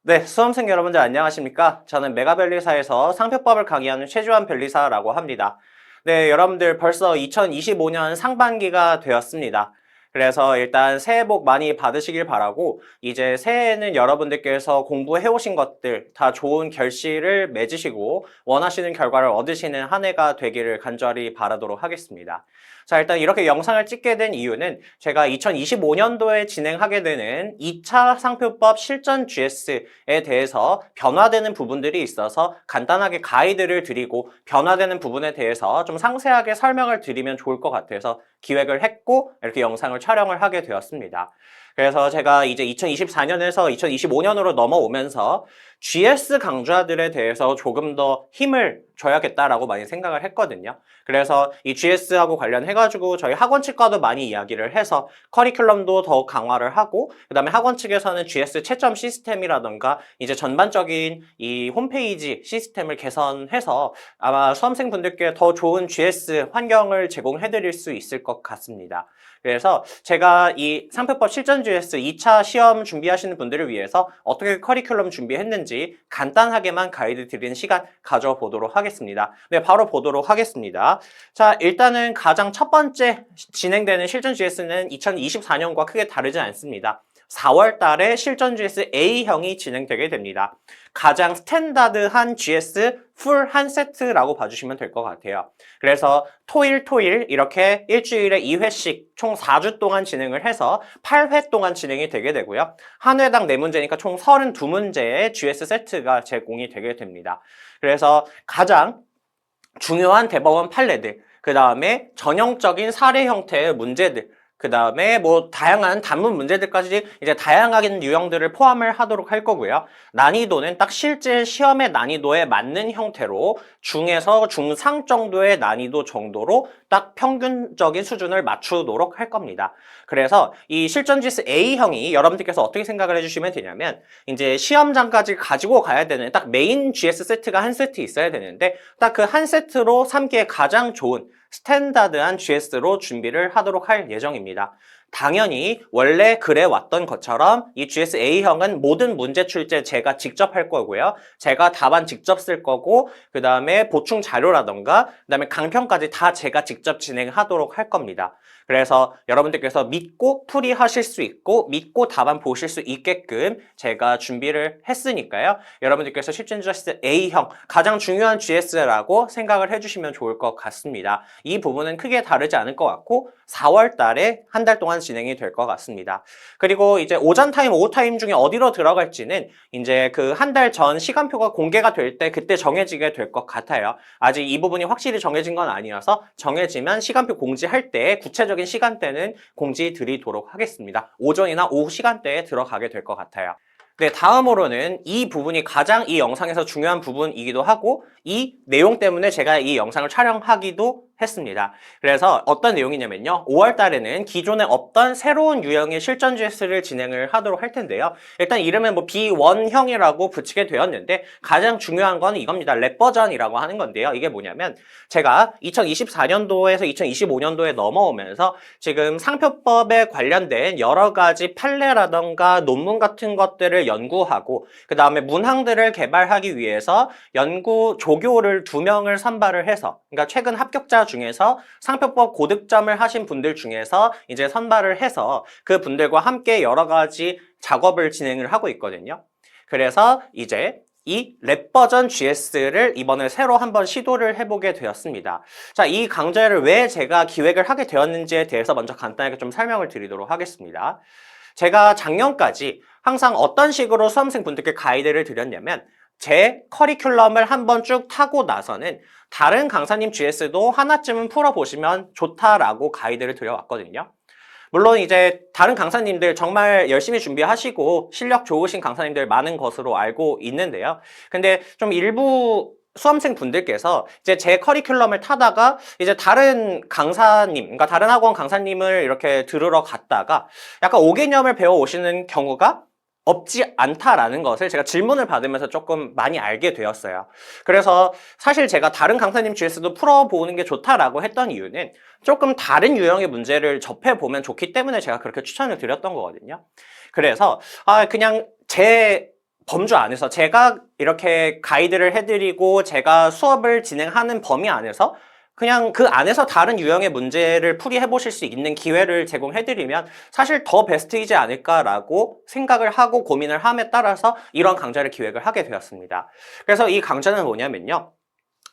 네, 수험생 여러분들 안녕하십니까? 저는 메가변리사에서 상표법을 강의하는 최주환 변리사라고 합니다. 네, 여러분들 벌써 2025년 상반기가 되었습니다. 그래서 일단 새해 복 많이 받으시길 바라고 이제 새해에는 여러분들께서 공부해 오신 것들 다 좋은 결실을 맺으시고 원하시는 결과를 얻으시는 한 해가 되기를 간절히 바라도록 하겠습니다. 자, 일단 이렇게 영상을 찍게 된 이유는 제가 2025년도에 진행하게 되는 2차 상표법 실전 GS에 대해서 변화되는 부분들이 있어서 간단하게 가이드를 드리고 변화되는 부분에 대해서 좀 상세하게 설명을 드리면 좋을 것 같아서 기획을 했고 이렇게 영상을 촬영을 하게 되었습니다. 그래서 제가 이제 2024년에서 2025년으로 넘어오면서 GS 강좌들에 대해서 조금 더 힘을 줘야겠다라고 많이 생각을 했거든요. 그래서 이 GS하고 관련해가지고 저희 학원 측과도 많이 이야기를 해서 커리큘럼도 더 강화를 하고 그 다음에 학원 측에서는 GS 채점 시스템이라던가 이제 전반적인 이 홈페이지 시스템을 개선해서 아마 수험생분들께 더 좋은 GS 환경을 제공해드릴 수 있을 것 같습니다. 그래서 제가 이 상표법 실전 GS 2차 시험 준비하시는 분들을 위해서 어떻게 커리큘럼 준비했는지 간단하게만 가이드 드리는 시간 가져보도록 하겠습니다. 네, 바로 보도록 하겠습니다. 자, 일단은 가장 첫 번째 진행되는 실전 GS는 2024년과 크게 다르지 않습니다. 4월 달에 실전 GS A형이 진행되게 됩니다. 가장 스탠다드한 GS 풀 한 세트라고 봐주시면 될 것 같아요. 그래서 토일 이렇게 일주일에 2회씩 총 4주 동안 진행을 해서 8회 동안 진행이 되게 되고요. 한 회당 4문제니까 총 32문제의 GS 세트가 제공이 되게 됩니다. 그래서 가장 중요한 대법원 판례들, 그 다음에 전형적인 사례 형태의 문제들, 그 다음에 뭐 다양한 단문 문제들까지 이제 다양한 유형들을 포함을 하도록 할 거고요. 난이도는 딱 실제 시험의 난이도에 맞는 형태로 중에서 중상 정도의 난이도 정도로 딱 평균적인 수준을 맞추도록 할 겁니다. 그래서 이 실전 GS A형이 여러분들께서 어떻게 생각을 해주시면 되냐면 이제 시험장까지 가지고 가야 되는 딱 메인 GS 세트가 한 세트 있어야 되는데 딱 그 한 세트로 삼기에 가장 좋은 스탠다드한 GS로 준비를 하도록 할 예정입니다. 당연히 원래 그래 왔던 것처럼 이 GS A형은 모든 문제 출제 제가 직접 할 거고요. 제가 답안 직접 쓸 거고 그 다음에 보충 자료라던가 그 다음에 강평까지 다 제가 직접 진행하도록 할 겁니다. 그래서 여러분들께서 믿고 풀이하실 수 있고 믿고 답안 보실 수 있게끔 제가 준비를 했으니까요. 여러분들께서 실전 GS A형 가장 중요한 GS라고 생각을 해주시면 좋을 것 같습니다. 이 부분은 크게 다르지 않을 것 같고 4월 달에 한 달 동안 진행이 될 것 같습니다. 그리고 이제 오전 타임, 오후 타임 중에 어디로 들어갈지는 이제 그 한 달 전 시간표가 공개가 될 때 그때 정해지게 될 것 같아요. 아직 이 부분이 확실히 정해진 건 아니어서 정해지면 시간표 공지할 때 구체적인 시간대는 공지 드리도록 하겠습니다. 오전이나 오후 시간대에 들어가게 될 것 같아요. 네, 다음으로는 이 부분이 가장 이 영상에서 중요한 부분이기도 하고 이 내용 때문에 제가 이 영상을 촬영하기도 했습니다. 그래서 어떤 내용이냐면요. 5월 달에는 기존에 없던 새로운 유형의 실전 GS를 진행을 하도록 할 텐데요. 일단 이름은 뭐 B1형이라고 붙이게 되었는데 가장 중요한 건 이겁니다. 랩 버전이라고 하는 건데요. 이게 뭐냐면 제가 2024년도에서 2025년도에 넘어오면서 지금 상표법에 관련된 여러 가지 판례라던가 논문 같은 것들을 연구하고 그 다음에 문항들을 개발하기 위해서 연구 조교를 2명을 선발을 해서 그러니까 최근 합격자 중에서 상표법 고득점을 하신 분들 중에서 이제 선발을 해서 그 분들과 함께 여러 가지 작업을 진행을 하고 있거든요. 그래서 이제 이 랩 버전 GS를 이번에 새로 한번 시도를 해보게 되었습니다. 자, 이 강좌를 왜 제가 기획을 하게 되었는지에 대해서 먼저 간단하게 좀 설명을 드리도록 하겠습니다. 제가 작년까지 항상 어떤 식으로 수험생분들께 가이드를 드렸냐면 제 커리큘럼을 한번 쭉 타고 나서는 다른 강사님 GS도 하나쯤은 풀어보시면 좋다라고 가이드를 드려왔거든요. 물론 이제 다른 강사님들 정말 열심히 준비하시고 실력 좋으신 강사님들 많은 것으로 알고 있는데요. 근데 좀 일부 수험생 분들께서 이제 제 커리큘럼을 타다가 이제 다른 강사님, 그러니까 다른 학원 강사님을 이렇게 들으러 갔다가 약간 오개념을 배워 오시는 경우가 없지 않다라는 것을 제가 질문을 받으면서 조금 많이 알게 되었어요. 그래서 사실 제가 다른 강사님 GS도 풀어보는 게 좋다라고 했던 이유는 조금 다른 유형의 문제를 접해보면 좋기 때문에 제가 그렇게 추천을 드렸던 거거든요. 그래서 그냥 제 범주 안에서 제가 이렇게 가이드를 해드리고 제가 수업을 진행하는 범위 안에서 그냥 그 안에서 다른 유형의 문제를 풀이해 보실 수 있는 기회를 제공해드리면 사실 더 베스트이지 않을까라고 생각을 하고 고민을 함에 따라서 이런 강좌를 기획을 하게 되었습니다. 그래서 이 강좌는 뭐냐면요.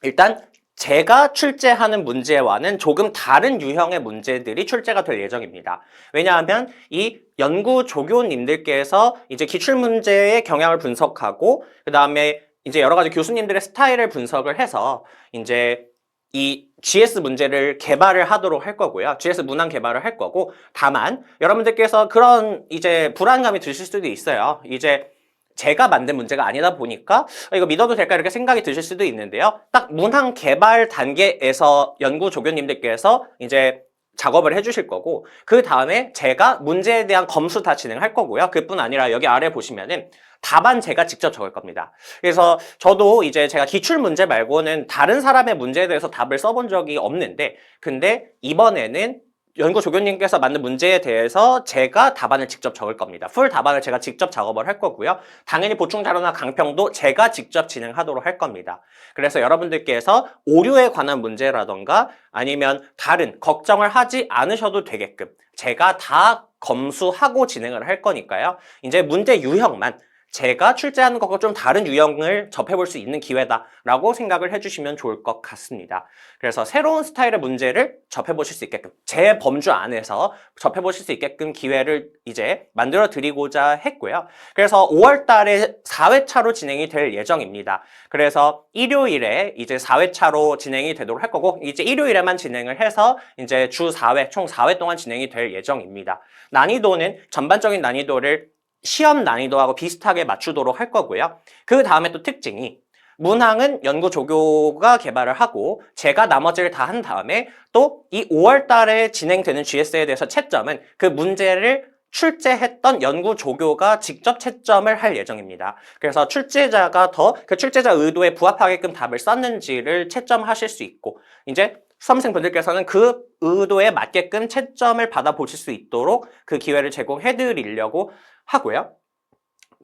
일단 제가 출제하는 문제와는 조금 다른 유형의 문제들이 출제가 될 예정입니다. 왜냐하면 이 연구 조교님들께서 이제 기출문제의 경향을 분석하고 그 다음에 이제 여러 가지 교수님들의 스타일을 분석을 해서 이제 이 GS 문제를 개발을 하도록 할 거고요. GS 문항 개발을 할 거고, 다만 여러분들께서 그런 이제 불안감이 드실 수도 있어요. 이제 제가 만든 문제가 아니다 보니까 이거 믿어도 될까 이렇게 생각이 드실 수도 있는데요. 딱 문항 개발 단계에서 연구 조교님들께서 이제 작업을 해주실 거고, 그 다음에 제가 문제에 대한 검수 다 진행할 거고요. 그뿐 아니라 여기 아래 보시면은 답안 제가 직접 적을 겁니다. 그래서 저도 이제 제가 기출 문제 말고는 다른 사람의 문제에 대해서 답을 써본 적이 없는데, 근데 이번에는 연구 조교님께서 만든 문제에 대해서 제가 답안을 직접 적을 겁니다. 풀 답안을 제가 직접 작업을 할 거고요. 당연히 보충 자료나 강평도 제가 직접 진행하도록 할 겁니다. 그래서 여러분들께서 오류에 관한 문제라던가 아니면 다른 걱정을 하지 않으셔도 되게끔 제가 다 검수하고 진행을 할 거니까요. 이제 문제 유형만 제가 출제하는 것과 좀 다른 유형을 접해볼 수 있는 기회다라고 생각을 해주시면 좋을 것 같습니다. 그래서 새로운 스타일의 문제를 접해보실 수 있게끔 제 범주 안에서 접해보실 수 있게끔 기회를 이제 만들어 드리고자 했고요. 그래서 5월 달에 4회차로 진행이 될 예정입니다. 그래서 일요일에 이제 4회차로 진행이 되도록 할 거고, 이제 일요일에만 진행을 해서 이제 주 4회, 총 4회 동안 진행이 될 예정입니다. 난이도는 전반적인 난이도를 시험 난이도하고 비슷하게 맞추도록 할 거고요. 그 다음에 또 특징이 문항은 연구 조교가 개발을 하고 제가 나머지를 다 한 다음에 또 이 5월 달에 진행되는 GS에 대해서 채점은 그 문제를 출제했던 연구 조교가 직접 채점을 할 예정입니다. 그래서 출제자가 더 그 출제자 의도에 부합하게끔 답을 썼는지를 채점하실 수 있고, 이제 수험생분들께서는 그 의도에 맞게끔 채점을 받아보실 수 있도록 그 기회를 제공해 드리려고 하고요.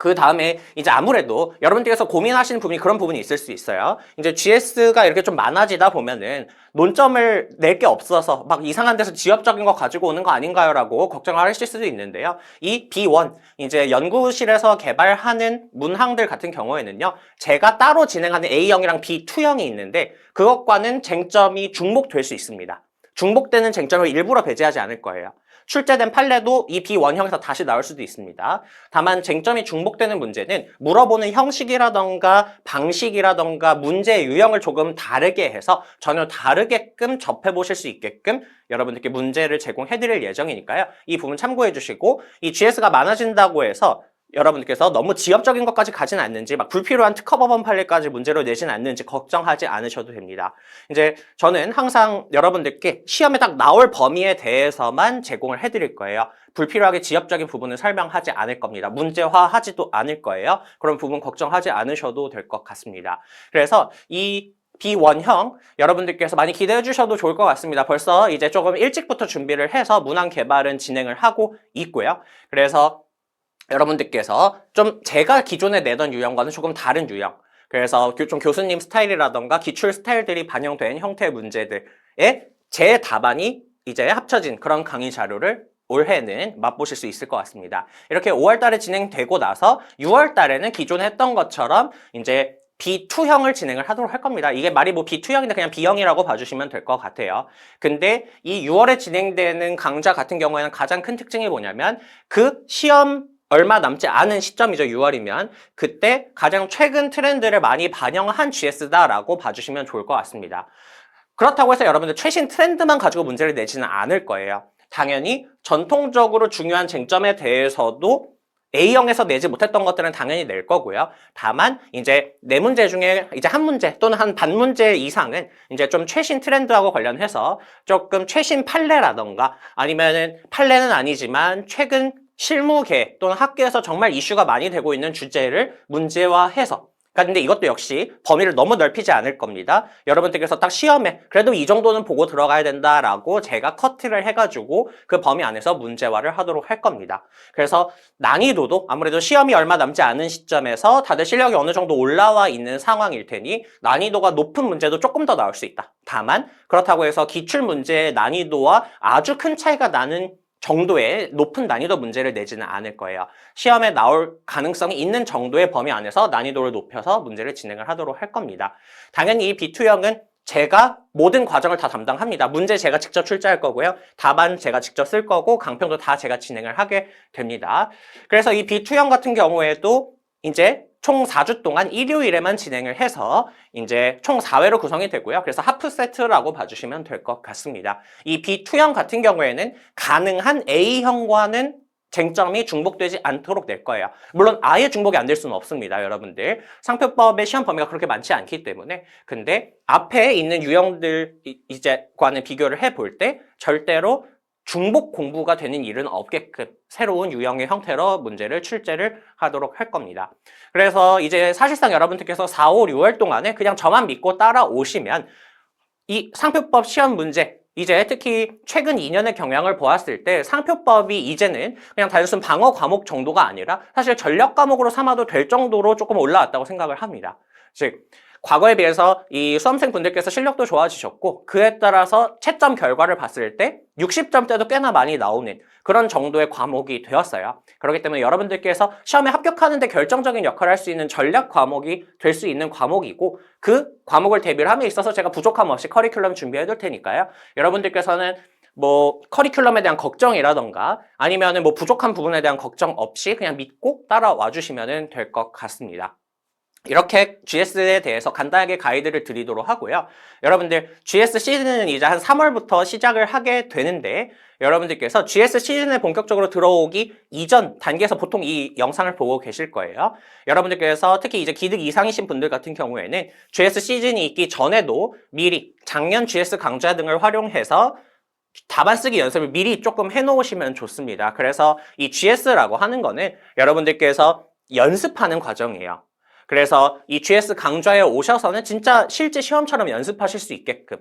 그 다음에 이제 아무래도 여러분들께서 고민하시는 부분이 그런 부분이 있을 수 있어요. 이제 GS가 이렇게 좀 많아지다 보면은 논점을 낼 게 없어서 막 이상한 데서 지엽적인 거 가지고 오는 거 아닌가요? 라고 걱정을 하실 수도 있는데요. 이 B1, 이제 연구실에서 개발하는 문항들 같은 경우에는요. 제가 따로 진행하는 A형이랑 B2형이 있는데 그것과는 쟁점이 중복될 수 있습니다. 중복되는 쟁점을 일부러 배제하지 않을 거예요. 출제된 판례도 이 B1형에서 다시 나올 수도 있습니다. 다만 쟁점이 중복되는 문제는 물어보는 형식이라던가 방식이라던가 문제의 유형을 조금 다르게 해서 전혀 다르게끔 접해보실 수 있게끔 여러분들께 문제를 제공해드릴 예정이니까요. 이 부분 참고해 주시고, 이 GS가 많아진다고 해서 여러분들께서 너무 지엽적인 것까지 가진 않는지, 막 불필요한 특허법원 판례까지 문제로 내진 않는지 걱정하지 않으셔도 됩니다. 이제 저는 항상 여러분들께 시험에 딱 나올 범위에 대해서만 제공을 해드릴 거예요. 불필요하게 지엽적인 부분을 설명하지 않을 겁니다. 문제화하지도 않을 거예요. 그런 부분 걱정하지 않으셔도 될 것 같습니다. 그래서 이 B1형 여러분들께서 많이 기대해 주셔도 좋을 것 같습니다. 벌써 이제 조금 일찍부터 준비를 해서 문항 개발은 진행을 하고 있고요. 그래서 여러분들께서 좀 제가 기존에 내던 유형과는 조금 다른 유형, 그래서 좀 교수님 스타일이라던가 기출 스타일들이 반영된 형태의 문제들에 제 답안이 이제 합쳐진 그런 강의 자료를 올해는 맛보실 수 있을 것 같습니다. 이렇게 5월 달에 진행되고 나서 6월 달에는 기존에 했던 것처럼 이제 B2형을 진행을 하도록 할 겁니다. 이게 말이 뭐 B2형인데 그냥 B형이라고 봐주시면 될 것 같아요. 근데 이 6월에 진행되는 강좌 같은 경우에는 가장 큰 특징이 뭐냐면 그 시험 얼마 남지 않은 시점이죠. 6월이면 그때 가장 최근 트렌드를 많이 반영한 GS다라고 봐주시면 좋을 것 같습니다. 그렇다고 해서 여러분들 최신 트렌드만 가지고 문제를 내지는 않을 거예요. 당연히 전통적으로 중요한 쟁점에 대해서도 A형에서 내지 못했던 것들은 당연히 낼 거고요. 다만 이제 네 문제 중에 이제 한 문제 또는 한 반 문제 이상은 이제 좀 최신 트렌드하고 관련해서 조금 최신 판례라던가 아니면은 판례는 아니지만 최근 실무계 또는 학계에서 정말 이슈가 많이 되고 있는 주제를 문제화해서 근데 이것도 역시 범위를 너무 넓히지 않을 겁니다. 여러분들께서 딱 시험에 그래도 이 정도는 보고 들어가야 된다라고 제가 커트를 해가지고 그 범위 안에서 문제화를 하도록 할 겁니다. 그래서 난이도도 아무래도 시험이 얼마 남지 않은 시점에서 다들 실력이 어느 정도 올라와 있는 상황일 테니 난이도가 높은 문제도 조금 더 나올 수 있다. 다만 그렇다고 해서 기출 문제의 난이도와 아주 큰 차이가 나는 정도의 높은 난이도 문제를 내지는 않을 거예요. 시험에 나올 가능성이 있는 정도의 범위 안에서 난이도를 높여서 문제를 진행을 하도록 할 겁니다. 당연히 이 B2형은 제가 모든 과정을 다 담당합니다. 문제 제가 직접 출제할 거고요. 답안 제가 직접 쓸 거고 강평도 다 제가 진행을 하게 됩니다. 그래서 이 B2형 같은 경우에도 이제 총 4주 동안 일요일에만 진행을 해서 이제 총 4회로 구성이 되고요. 그래서 하프 세트라고 봐주시면 될 것 같습니다. 이 B2형 같은 경우에는 가능한 A형과는 쟁점이 중복되지 않도록 낼 거예요. 물론 아예 중복이 안 될 수는 없습니다, 여러분들. 상표법의 시험 범위가 그렇게 많지 않기 때문에. 근데 앞에 있는 유형들 이제과는 비교를 해볼 때 절대로 중복 공부가 되는 일은 없게끔 새로운 유형의 형태로 문제를 출제를 하도록 할 겁니다. 그래서 이제 사실상 여러분들께서 4, 5, 6월 동안에 그냥 저만 믿고 따라오시면 이 상표법 시험 문제 이제 특히 최근 2년의 경향을 보았을 때 상표법이 이제는 그냥 단순 방어 과목 정도가 아니라 사실 전략 과목으로 삼아도 될 정도로 조금 올라왔다고 생각을 합니다. 즉 과거에 비해서 이 수험생 분들께서 실력도 좋아지셨고 그에 따라서 채점 결과를 봤을 때 60점대도 꽤나 많이 나오는 그런 정도의 과목이 되었어요. 그렇기 때문에 여러분들께서 시험에 합격하는 데 결정적인 역할을 할 수 있는 전략 과목이 될 수 있는 과목이고 그 과목을 대비를 함에 있어서 제가 부족함 없이 커리큘럼 준비해 둘 테니까요. 여러분들께서는 뭐 커리큘럼에 대한 걱정이라던가 아니면은 뭐 부족한 부분에 대한 걱정 없이 그냥 믿고 따라와 주시면 될 것 같습니다. 이렇게 GS에 대해서 간단하게 가이드를 드리도록 하고요. 여러분들 GS 시즌은 이제 한 3월부터 시작을 하게 되는데 여러분들께서 GS 시즌에 본격적으로 들어오기 이전 단계에서 보통 이 영상을 보고 계실 거예요. 여러분들께서 특히 이제 기득 이상이신 분들 같은 경우에는 GS 시즌이 있기 전에도 미리 작년 GS 강좌 등을 활용해서 답안 쓰기 연습을 미리 조금 해놓으시면 좋습니다. 그래서 이 GS라고 하는 거는 여러분들께서 연습하는 과정이에요. 그래서 이 GS 강좌에 오셔서는 진짜 실제 시험처럼 연습하실 수 있게끔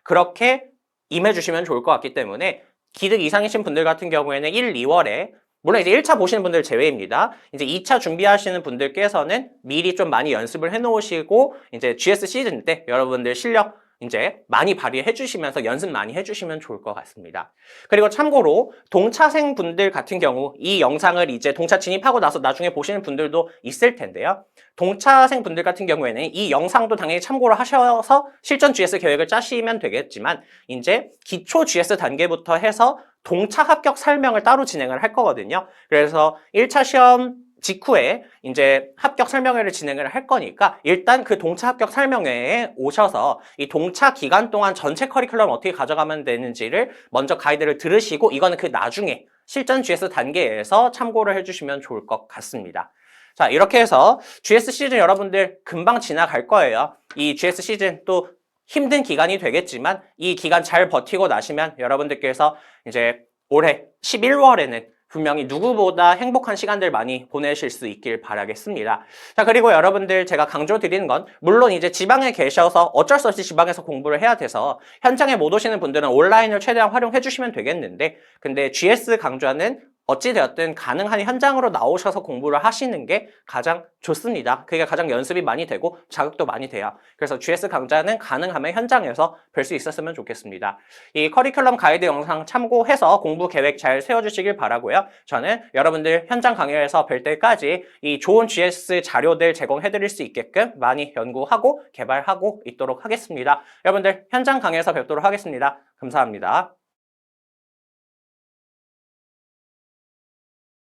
그렇게 임해주시면 좋을 것 같기 때문에 기득 이상이신 분들 같은 경우에는 1, 2월에 물론 이제 1차 보시는 분들 제외입니다. 이제 2차 준비하시는 분들께서는 미리 좀 많이 연습을 해놓으시고 이제 GS 시즌 때 여러분들 실력 이제 많이 발휘해 주시면서 연습 많이 해주시면 좋을 것 같습니다. 그리고 참고로 동차생 분들 같은 경우 이 영상을 이제 동차 진입하고 나서 나중에 보시는 분들도 있을 텐데요. 동차생 분들 같은 경우에는 이 영상도 당연히 참고를 하셔서 실전 GS 계획을 짜시면 되겠지만 이제 기초 GS 단계부터 해서 동차 합격 설명을 따로 진행을 할 거거든요. 그래서 1차 시험 직후에 이제 합격 설명회를 진행을 할 거니까 일단 그 동차 합격 설명회에 오셔서 이 동차 기간 동안 전체 커리큘럼 어떻게 가져가면 되는지를 먼저 가이드를 들으시고 이거는 그 나중에 실전 GS 단계에서 참고를 해주시면 좋을 것 같습니다. 자, 이렇게 해서 GS 시즌 여러분들 금방 지나갈 거예요. 이 GS 시즌 또 힘든 기간이 되겠지만 이 기간 잘 버티고 나시면 여러분들께서 이제 올해 11월에는 분명히 누구보다 행복한 시간들 많이 보내실 수 있길 바라겠습니다. 자, 그리고 여러분들 제가 강조드리는 건 물론 이제 지방에 계셔서 어쩔 수 없이 지방에서 공부를 해야 돼서 현장에 못 오시는 분들은 온라인을 최대한 활용해 주시면 되겠는데 근데 GS 강좌는 어찌되었든 가능한 현장으로 나오셔서 공부를 하시는 게 가장 좋습니다. 그게 가장 연습이 많이 되고 자극도 많이 돼요. 그래서 GS 강좌는 가능하면 현장에서 뵐 수 있었으면 좋겠습니다. 이 커리큘럼 가이드 영상 참고해서 공부 계획 잘 세워주시길 바라고요. 저는 여러분들 현장 강의에서 뵐 때까지 이 좋은 GS 자료들 제공해드릴 수 있게끔 많이 연구하고 개발하고 있도록 하겠습니다. 여러분들 현장 강의에서 뵙도록 하겠습니다. 감사합니다.